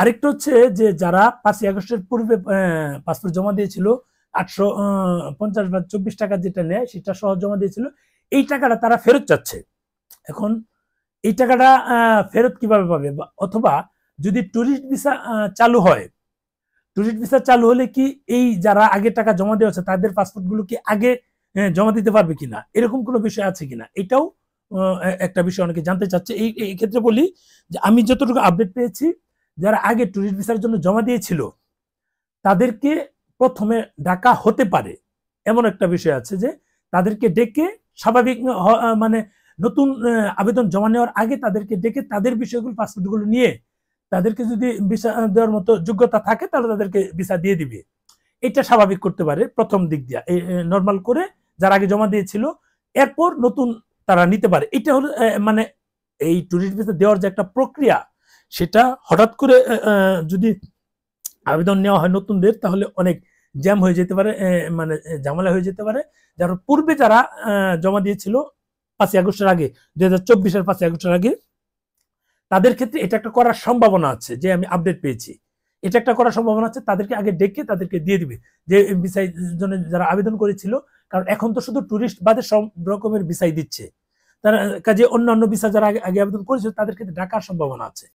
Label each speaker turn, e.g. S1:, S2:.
S1: আরেকটা হচ্ছে যে যারা 5ই আগস্টের পূর্বে পাসপোর্ট জমা দিয়েছিল 850 বা 24 টাকা যেটা নেয় সেটা সহ জমা দিয়েছিল, এই টাকাটা তারা ফেরত চাচ্ছে। এখন এই টাকাটা ফেরত কিভাবে পাবে, অথবা যদি ট্যুরিস্ট ভিসা চালু হয়, ট্যুরিস্ট ভিসা চালু হলে কি এই যারা আগে টাকা জমা দেওয়া আছে তাদের পাসপোর্ট গুলো কি আগে জমা দিতে পারবে কিনা, এরকম কোনো বিষয় আছে কিনা, এটাও একটা বিষয় অনেকে জানতে চাচ্ছে। এই ক্ষেত্রে বলি যে আমি যতটুকু আপডেট পেয়েছি, যারা আগে ট্যুরিস্ট ভিসার জন্য জমা দিয়েছিল তাদেরকে প্রথমে ডাকা হতে পারে, এমন একটা বিষয় আছে যে তাদেরকে ডেকে স্বাভাবিক মানে নতুন আবেদন জমা নেওয়ার আগে তাদেরকে ডেকে তাদের বিষয়গুলো পাসপোর্টগুলো নিয়ে তাদেরকে যদি ভিসা দেওয়ার মতো যোগ্যতা থাকে তাহলে তাদেরকে ভিসা দিয়ে দিবে। এটা স্বাভাবিক করতে পারে প্রথম দিক দিয়ে, নর্মাল করে যারা আগে জমা দিয়েছিল, এরপর নতুন তারা নিতে পারে। এটা হলো মানে এই ট্যুরিস্ট ভিসা দেওয়ার যে একটা প্রক্রিয়া, সেটা হঠাৎ করে যদি আবেদন নেওয়া হয় নতুনদের তাহলে অনেক জ্যাম হয়ে যেতে পারে, মানে ঝামেলা হয়ে যেতে পারে। যারা পূর্বে যারা জমা দিয়েছিল 5ই আগস্টের আগে, 2024-এর 5ই আগস্টের আগে, তাদের ক্ষেত্রে এটা একটা করার সম্ভাবনা আছে, যে আমি আপডেট পেয়েছি এটা একটা করার সম্ভাবনা আছে, তাদেরকে আগে ডেকে তাদেরকে দিয়ে দিবে যে ভিসার জন্য যারা আবেদন করেছিল। কারণ এখন তো শুধু টুরিস্ট বাদে সব রকমের ভিসাই দিচ্ছে, তারা কাজে অন্যান্য ভিসা যারা আগে আগে আবেদন করেছিল তাদের ক্ষেত্রে ডাকার সম্ভাবনা আছে।